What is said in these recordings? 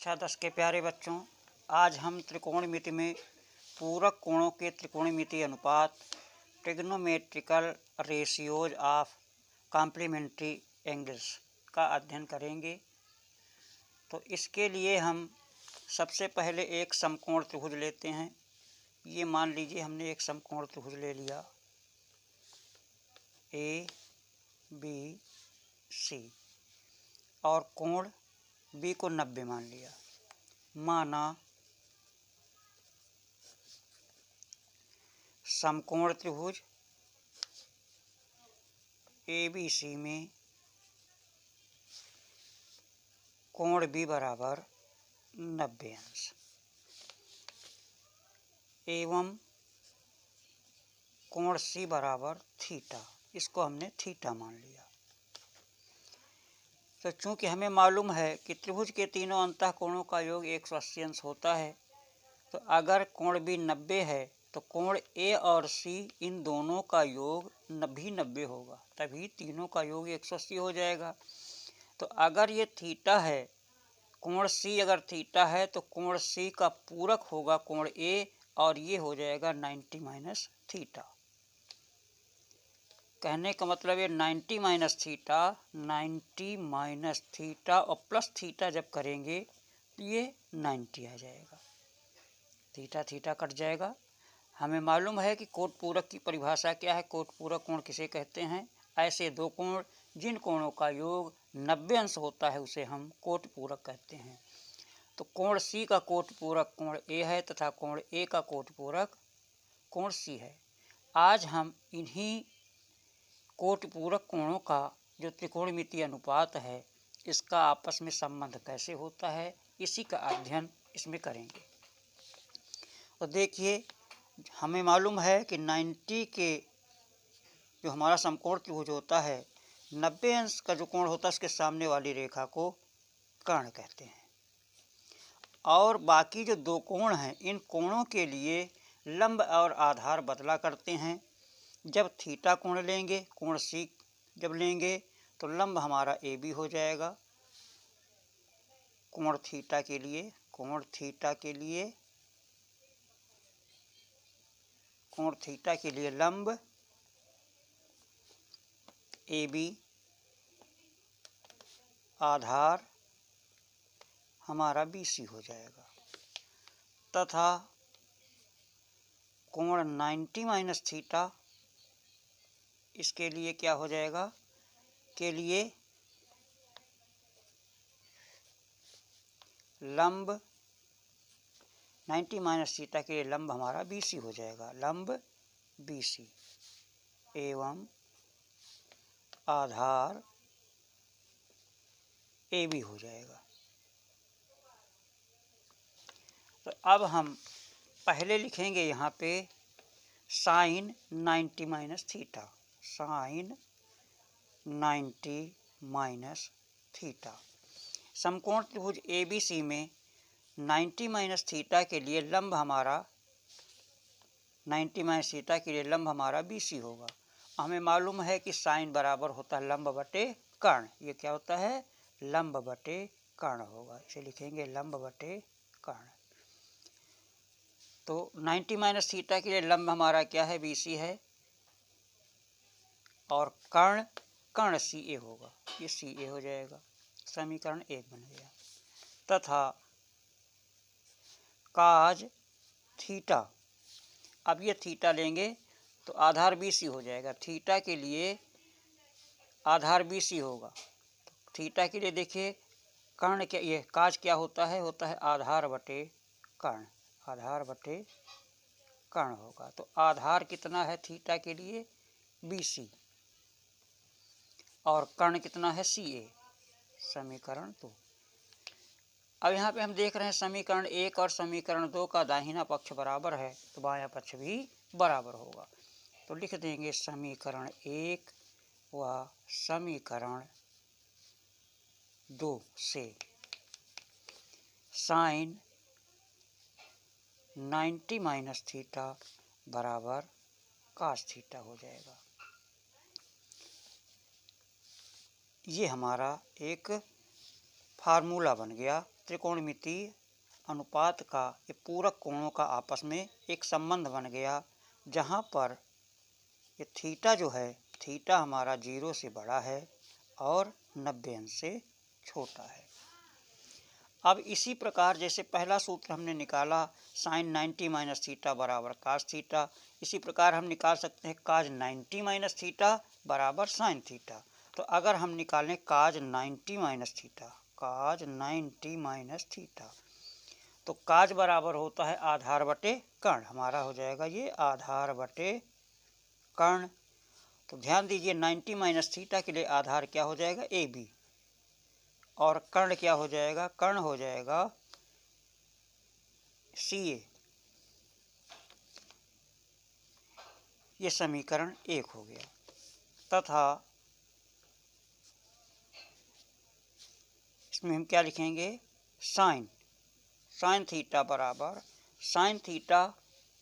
कक्षा 10 के प्यारे बच्चों, आज हम त्रिकोणमिति में पूरक कोणों के त्रिकोणमितीय अनुपात trigonometrical ratios of complementary angles का अध्ययन करेंगे। तो इसके लिए हम सबसे पहले एक समकोण त्रिभुज लेते हैं। ये मान लीजिए हमने एक समकोण त्रिभुज ले लिया ए बी सी और कोण बी को 90 मान लिया। माना समकोण त्रिभुज ABC में कोण B बराबर 90 अंश एवं कोण C बराबर थीटा, इसको हमने थीटा मान लिया। तो चूंकि हमें मालूम है कि त्रिभुज के तीनों अंतः कोणों का योग 180 अंश होता है, तो अगर कोण B 90 है तो कोण A और C इन दोनों का योग भी 90 होगा, तभी तीनों का योग 180 हो जाएगा। तो अगर ये थीटा है, कोण C अगर थीटा है तो कोण C का पूरक होगा कोण A और ये हो जाएगा 90 माइनस थीटा। कहने का मतलब ये 90 माइनस थीटा, 90 माइनस थीटा और प्लस थीटा जब करेंगे तो ये 90 आ जाएगा। थीटा थीटा कट जाएगा। हमें मालूम है कि कोट पूरक की परिभाषा क्या है। कोट पूरक कोण किसे कहते हैं? ऐसे दो कोण जिन कोणों का योग 90 अंश होता है उसे हम कोट पूरक कहते हैं। तो कोण C का कोट पूरक कोण A है तथा कोण A का कोट पूरक कोण C है। आज हम इन्हीं कोट पूरक कोणों का जो त्रिकोणमितीय अनुपात है इसका आपस में संबंध कैसे होता है, इसी का अध्ययन इसमें करेंगे। तो देखिए, हमें मालूम है कि 90 के जो हमारा समकोण त्रिभुज होता है, 90 अंश का जो कोण होता है उसके सामने वाली रेखा को कर्ण कहते हैं। और बाकी जो दो कोण हैं, इन कोणों के लिए लंब और आधार बदला करते हैं। जब थीटा कोण लेंगे, कोण C जब लेंगे तो लंब हमारा AB हो जाएगा। कोण थीटा के लिए कोण थीटा के लिए लंब AB, आधार हमारा BC हो जाएगा। तथा कोण 90 माइनस थीटा, इसके लिए क्या हो जाएगा? के लिए लंब 90 माइनस थीटा के लिए लंब हमारा BC हो जाएगा। लंब BC एवं आधार AB हो जाएगा। तो अब हम पहले लिखेंगे यहाँ पे sine 90 minus theta, sine 90 minus theta. समकोण त्रिभुज ABC में 90 माइनस थीटा के लिए लंब हमारा 90 माइनस थीटा के लिए लंब हमारा BC होगा। हमें मालूम है कि साइन बराबर होता है लंब बटे कर्ण। ये क्या होता है? लंब बटे कर्ण होगा। इसे लिखेंगे लंब बटे कर्ण। तो 90 माइनस थीटा के लिए लंब हमारा क्या है? BC है और कर्ण CA होगा। ये CA हो जाएगा। समीकरण 1 बन गया। तथा काज थीटा, अब ये थीटा लेंगे तो आधार BC हो जाएगा। थीटा के लिए आधार BC होगा। थीटा के लिए देखिए कर्ण क्या, ये काज क्या होता है? होता है आधार बटे कर्ण। आधार बटे कर्ण होगा। तो आधार कितना है थीटा के लिए? BC और कर्ण कितना है? CA। समीकरण 2। अब यहाँ पे हम देख रहे हैं समीकरण 1 और समीकरण 2 का दाहिना पक्ष बराबर है तो बायां पक्ष भी बराबर होगा। तो लिख देंगे समीकरण 1 व समीकरण 2 से साइन 90 माइनस थीटा बराबर कास थीटा हो जाएगा। ये हमारा एक फार्मूला बन गया त्रिकोणमितीय अनुपात का, ये पूरक कोणों का आपस में एक संबंध बन गया, जहाँ पर ये थीटा जो है, थीटा हमारा 0 से बड़ा है और 90 अंश से छोटा है। अब इसी प्रकार जैसे पहला सूत्र हमने निकाला साइन 90 माइनस थीटा बराबर कास थीटा, इसी प्रकार हम निकाल सकते हैं काज 90 माइनस थीटा बराबर साइन थीटा। तो अगर हम निकालें काज 90 minus theta, cos 90 minus theta, तो काज बराबर होता है आधार बटे कर्ण, हमारा हो जाएगा ये आधार बटे कर्ण। तो ध्यान दीजिए 90 माइनस थीटा के लिए आधार क्या हो जाएगा, ए बी, और कर्ण क्या हो जाएगा, कर्ण हो जाएगा सी ए। ये समीकरण 1 हो गया। तथा इसमें हम क्या लिखेंगे, साइन, साइन थीटा बराबर साइन थीटा,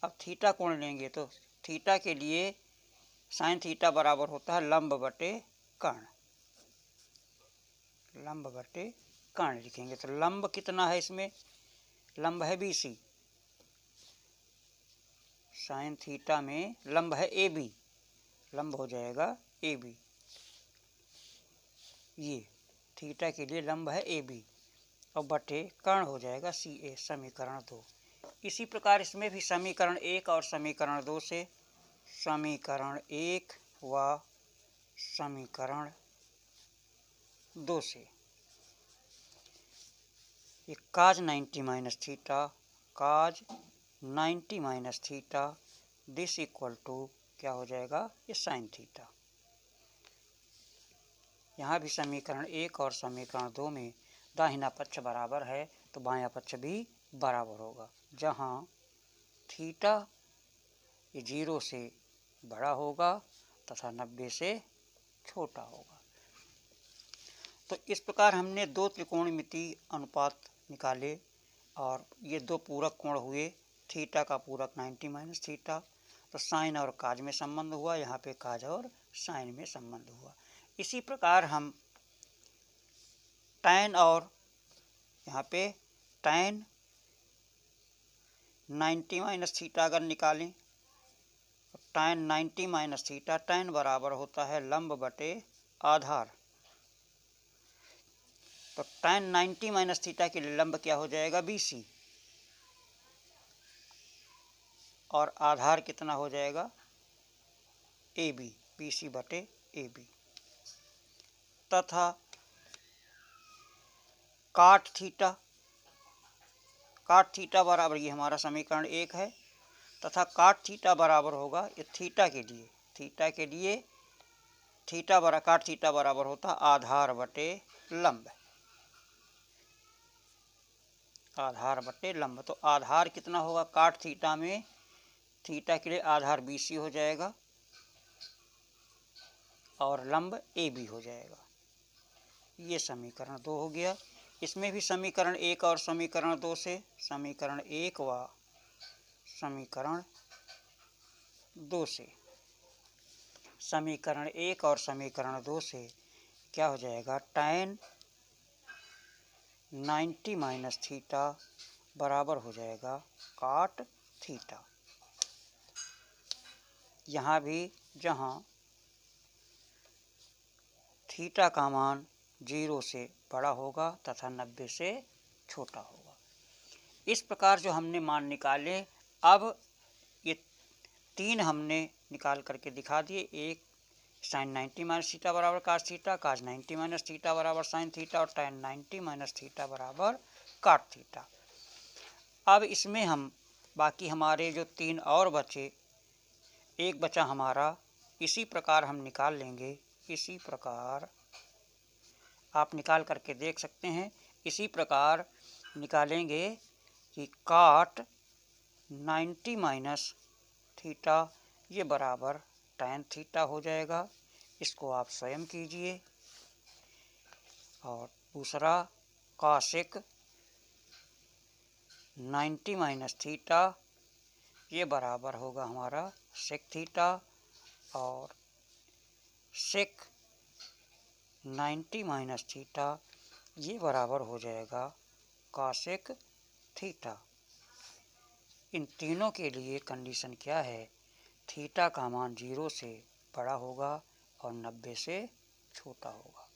अब थीटा कोण लेंगे तो थीटा के लिए साइन थीटा बराबर होता है लंब बटे कर्ण, लंब बटे कर्ण लिखेंगे। तो लंब कितना है इसमें, लंब है बी सी, साइन थीटा में लंब है ए बी, लंब हो जाएगा ए बी, ये थीटा के लिए लंब है ए बी, और बटे कर्ण हो जाएगा सी ए, समीकरण 2। इसी प्रकार इसमें भी समीकरण 1 और समीकरण 2 से, समीकरण 1 व समीकरण 2 से ये cos 90 minus theta, cos 90 minus theta, this equal to क्या हो जाएगा, ये साइन थीटा। यहाँ भी समीकरण 1 और समीकरण 2 में दाहिना पक्ष बराबर है तो बायां पक्ष भी बराबर होगा, जहाँ थीटा ये 0 से बड़ा होगा तथा 90 से छोटा होगा। तो इस प्रकार हमने दो त्रिकोणमितीय अनुपात निकाले और ये दो पूरक कोण हुए, थीटा का पूरक 90 माइनस थीटा, तो साइन और काज में संबंध हुआ, यहाँ पे काज और साइन में संबंध हुआ। इसी प्रकार हम टैन और यहाँ पे टैन 90 माइनस थीटा अगर निकालें तो टैन 90 माइनस थीटा, टैन बराबर होता है लंब बटे आधार। तो टैन 90 माइनस थीटा के लिए लंब क्या हो जाएगा, बी सी, और आधार कितना हो जाएगा, ए बी, बी सी बटे ए बी। तथा काट थीटा, काट थीटा बराबर, ये हमारा समीकरण 1 है, तथा काट थीटा बराबर होगा ये थीटा के लिए, थीटा के लिए थीटा बराबर, काट थीटा बराबर होता आधार बटे लंब, आधार बटे लंब। तो आधार कितना होगा काट थीटा में, थीटा के लिए आधार बी सी हो जाएगा और लंब ए बी हो जाएगा। ये समीकरण 2 हो गया। इसमें भी समीकरण 1 और समीकरण 2 से, समीकरण 1 व समीकरण 2 से, समीकरण 1 और समीकरण 2 से क्या हो जाएगा, टैन 90 माइनस थीटा बराबर हो जाएगा काट थीटा। यहाँ भी जहाँ थीटा का मान 0 से बड़ा होगा तथा 90 से छोटा होगा। इस प्रकार जो हमने मान निकाले, अब ये 3 हमने निकाल करके दिखा दिए। एक साइन 90 माइनस थीटा बराबर cos theta, cos 90 minus theta बराबर साइन थीटा, और टैन 90 माइनस थीटा बराबर काट थीटा। अब इसमें हम बाकी हमारे जो 3 और बचे, एक बचा हमारा, इसी प्रकार हम निकाल लेंगे। इसी प्रकार आप निकाल करके देख सकते हैं। इसी प्रकार निकालेंगे कि काट 90 माइनस थीटा ये बराबर टैन थीटा हो जाएगा। इसको आप स्वयं कीजिए। और दूसरा कॉसेक 90 माइनस थीटा ये बराबर होगा हमारा सेक थीटा, और सेक 90 माइनस थीटा ये बराबर हो जाएगा कॉसेक थीटा। इन तीनों के लिए कंडीशन क्या है, थीटा का मान 0 से बड़ा होगा और 90 से छोटा होगा।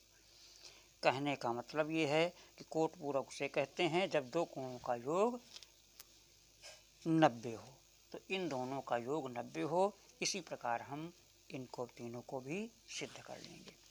कहने का मतलब ये है कि कोट पूरक उसे कहते हैं जब दो कोणों का योग 90 हो, तो इन दोनों का योग 90 हो। इसी प्रकार हम इनको तीनों को भी सिद्ध कर लेंगे।